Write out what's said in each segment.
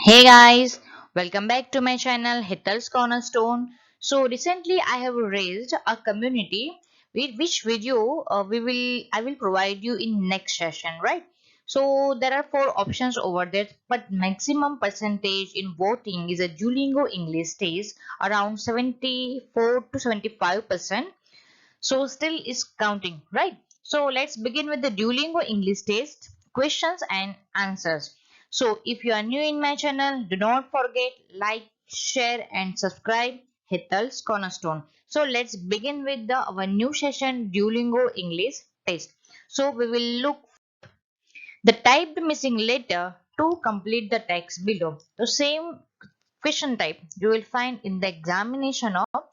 Hey guys, welcome back to my channel Hetal'scornerstone. So recently I have raised a community with which video I will provide you in next session, right? So there are four options over there, but maximum percentage in voting is a Duolingo English stays around 74 to 75%. So still is counting, right? So let's begin with the Duolingo English test questions and answers. So if you are new in my channel, do not forget like, share and subscribe Hetal's Cornerstone. So let's begin with our new session Duolingo English test. So we will look the typed missing letter to complete the text below. The same question type you will find in the examination of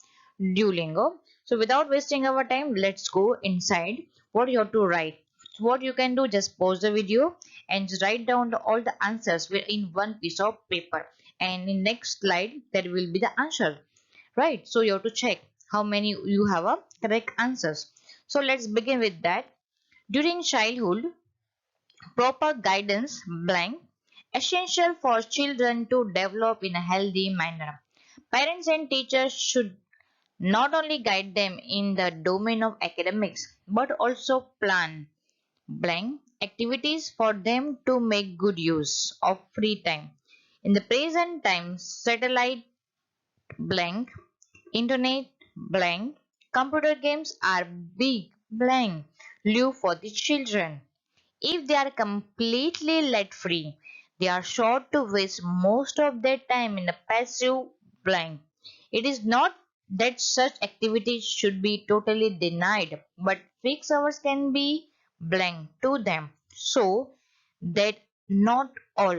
Duolingo. So without wasting our time, let's go inside what you have to write. What you can do, just pause the video and just write down all the answers in one piece of paper. And in next slide, there will be the answer. Right. So you have to check how many you have a correct answers. So let's begin with that. During childhood, proper guidance blank essential for children to develop in a healthy manner. Parents and teachers should not only guide them in the domain of academics but also plan blank activities for them to make good use of free time. In the present time, satellite blank, internet blank, computer games are big blank lieu for the children. If they are completely let free, they are sure to waste most of their time in a passive blank. It is not that such activities should be totally denied, but fixed hours can be blank to them so that not all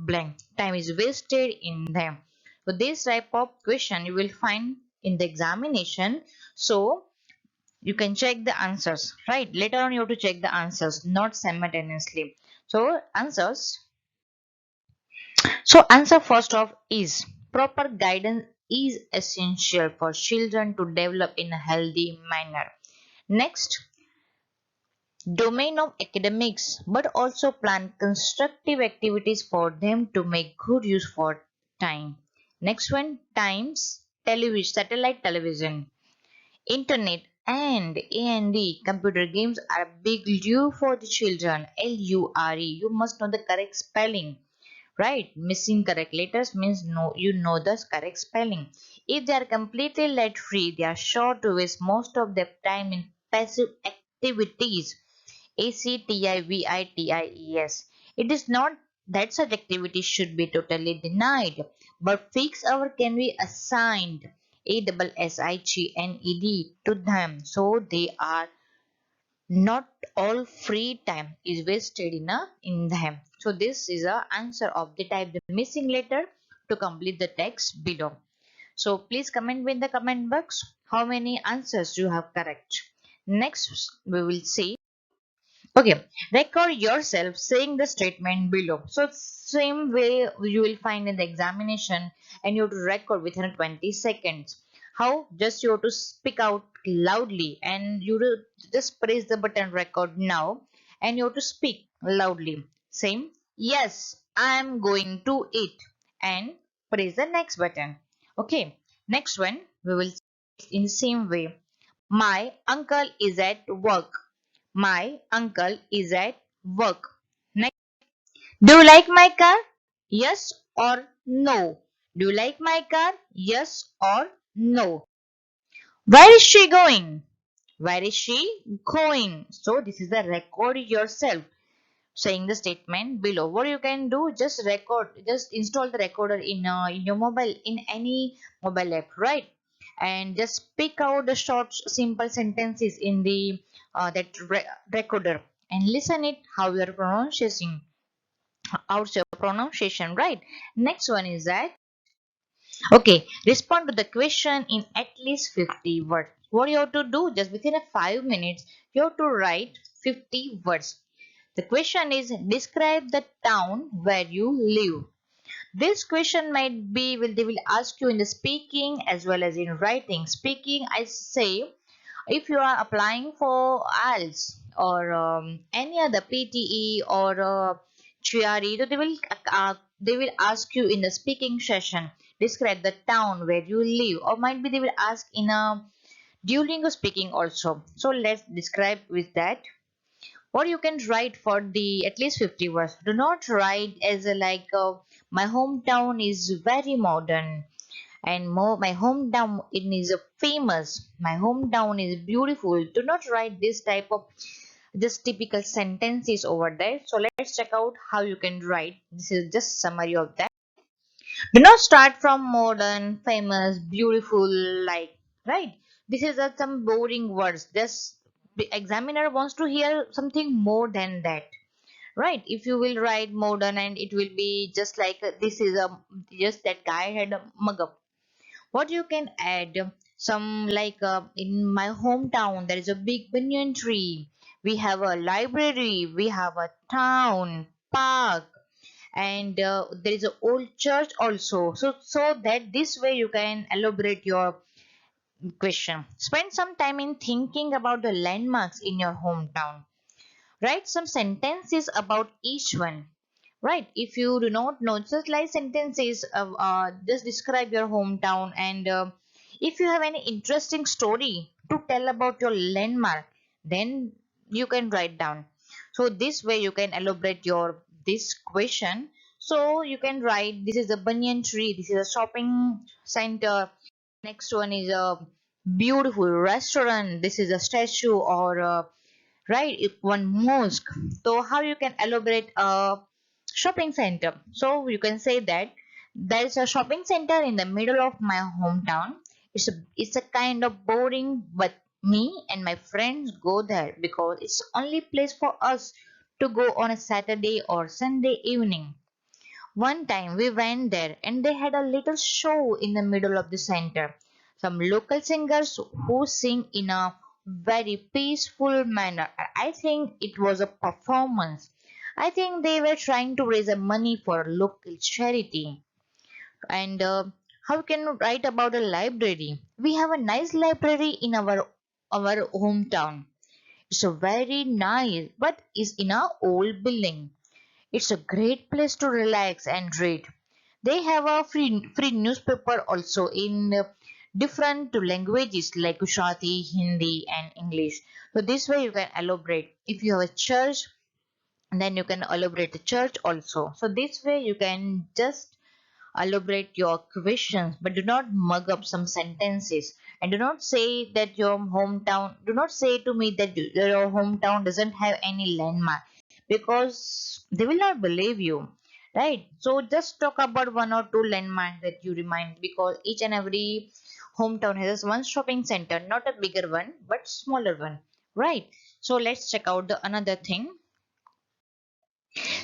blank time is wasted in them. So this type of question you will find in the examination. So you can check the answers, right? Later on you have to check the answers, not simultaneously. So answer first of is proper guidance is essential for children to develop in a healthy manner. Next, domain of academics but also plan constructive activities for them to make good use for time. Next one, times television, satellite television, internet and A&D computer games are a big lure for the children. Lure. You must know the correct spelling, right? Missing correct letters means no, you know the correct spelling. If they are completely let free, they are sure to waste most of their time in passive activities. Activities. It is not that such activities should be totally denied, but fixed hour can be assigned ASSIGNED to them, so they are not all free time is wasted in them. So this is a answer of the type the missing letter to complete the text below. So please comment in the comment box how many answers you have correct. Next we will see. Okay, record yourself saying the statement below. So same way you will find in the examination, and you have to record within 20 seconds. How? Just you have to speak out loudly, and you will just press the button record now, and you have to speak loudly. Same. Yes, I am going to eat, and press the next button. Okay. Next one we will in the same way. My uncle is at work. My uncle is at work. Next. Do you like my car? Yes or no? Do you like my car? Yes or no? Where is she going? Where is she going? So this is the record yourself saying the statement below. What you can do, just record, just install the recorder in your mobile, in any mobile app, right? And just speak out the short simple sentences in the recorder and listen it how you are pronouncing out your pronunciation, right? Next one is that, okay, respond to the question in at least 50 words. What you have to do, just within a 5 minutes you have to write 50 words. The question is, describe the town where you live. This question might be, they will ask you in the speaking as well as in writing. Speaking, I say, if you are applying for IELTS or any other PTE or GRE, so they will they will ask you in the speaking session, describe the town where you live, or might be they will ask in a Duolingo speaking also. So let's describe with that. Or you can write for the at least 50 words. Do not write as a my hometown is very modern and my hometown it is famous. My hometown is beautiful. Do not write this type of just typical sentences over there. So let's check out how you can write. This is just summary of that. Do not start from modern, famous, beautiful, like, right? This is some boring words. Just the examiner wants to hear something more than that, right? If you will write modern and it will be just like this is a just that guy had a mug up. What you can add? Some in my hometown there is a big banyan tree. We have a library. We have a town park and there is an old church also, so that this way you can elaborate your question. Spend some time in thinking about the landmarks in your hometown. Write some sentences about each one, right? If you do not know, just like sentences just describe your hometown, and if you have any interesting story to tell about your landmark, then you can write down. So this way you can elaborate your this question. So you can write, this is a banyan tree, this is a shopping center, next one is a beautiful restaurant, this is a statue, or right, if one mosque. So how you can elaborate a shopping center? So you can say that there is a shopping center in the middle of my hometown. It's a kind of boring, but me and my friends go there because it's the only place for us to go on a Saturday or Sunday evening. One time we went there and they had a little show in the middle of the center. Some local singers who sing in a very peaceful manner. I think it was a performance. I think they were trying to raise money for a local charity. And how can you write about a library? We have a nice library in our hometown. It's a very nice, but is in a old building. It's a great place to relax and read. They have a free newspaper also in different languages like Gujarati, Hindi, and English. So this way you can elaborate. If you have a church, then you can elaborate the church also. So this way you can just elaborate your questions, but do not mug up some sentences. And do not say that your hometown, do not say to me that your hometown doesn't have any landmark, because they will not believe you, right? So just talk about one or two landmarks that you remind, because each and every hometown has one shopping center, not a bigger one, but smaller one, right? So let's check out the another thing.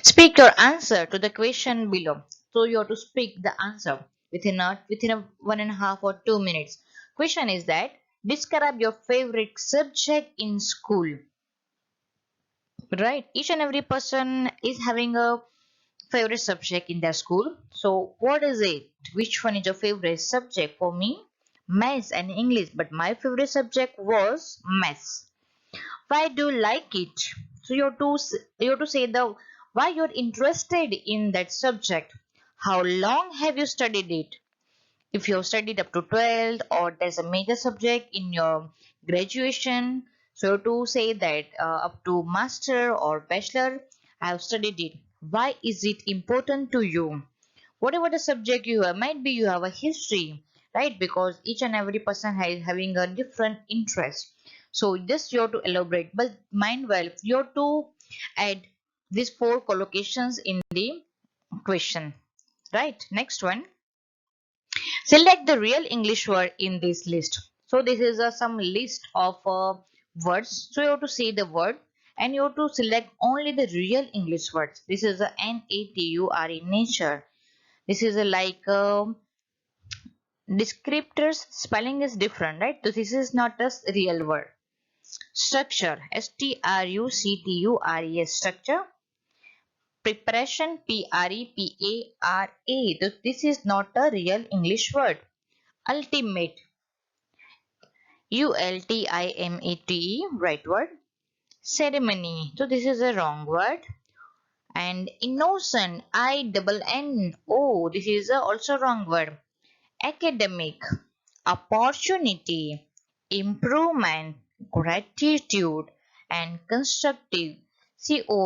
Speak your answer to the question below. So you have to speak the answer within a 1.5 or 2 minutes. Question is that describe your favorite subject in school. Right? Each and every person is having a favorite subject in their school. So what is it? Which one is your favorite subject? For me, maths and English. But my favorite subject was maths. Why do you like it? So you have to say the why you're interested in that subject. How long have you studied it? If you have studied up to 12th or there's a major subject in your graduation, so to say that up to master or bachelor, I have studied it. Why is it important to you? Whatever the subject you have, might be you have a history, right? Because each and every person is having a different interest. So this you have to elaborate, but mind well, you have to add these four collocations in the question, right? Next one, select the real English word in this list. So this is some list of words. So you have to say the word and you have to select only the real English words. This is a nature, nature. This is a descriptors spelling is different, right? So this is not a real word. Structure, structure, structure. Preparation, prepara. So this is not a real English word. Ultimate, ultimate, right word. Ceremony, so this is a wrong word. And innocent, I double N. Oh, this is also wrong word. Academic, opportunity, improvement, gratitude, and constructive. Constructive.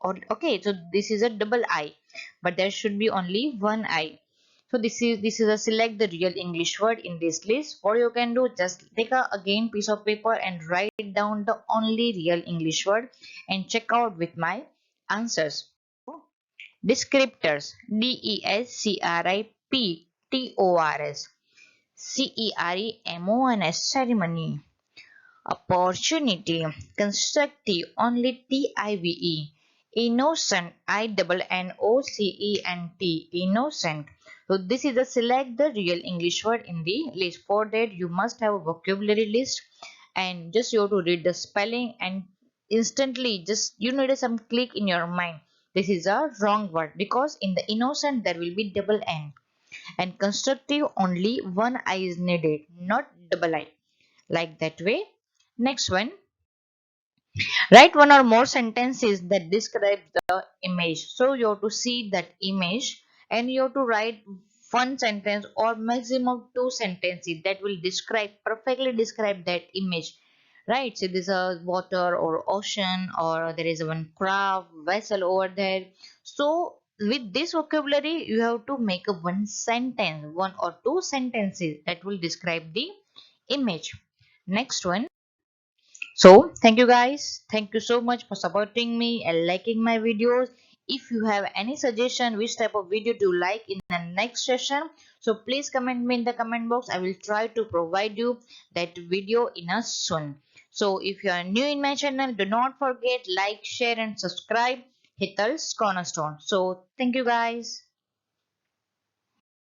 Or okay, so this is a double I, but there should be only one I. So this is a select the real English word in this list. What you can do, just take a again piece of paper and write down the only real English word and check out with my answers. Descriptors, Descriptors, Ceremons, ceremony. Opportunity, constructive, only TIVE. Innocent, INNOCENT, innocent. So this is a select the real English word in the list. For that you must have a vocabulary list, and just you have to read the spelling and instantly just you need some click in your mind. This is a wrong word because in the innocent there will be double N, and constructive only one I is needed, not double I. Like that way. Next one, write one or more sentences that describe the image. So you have to see that image and you have to write one sentence or maximum two sentences that will describe perfectly describe that image. Right? So there's a water or ocean, or there is one craft vessel over there. So with this vocabulary you have to make a one sentence, one or two sentences that will describe the image. Next one. So thank you guys. Thank you so much for supporting me and liking my videos. If you have any suggestion which type of video to like in the next session, so please comment me in the comment box. I will try to provide you that video in a soon. So if you are new in my channel, do not forget like, share and subscribe Hetal's Cornerstone. So thank you guys.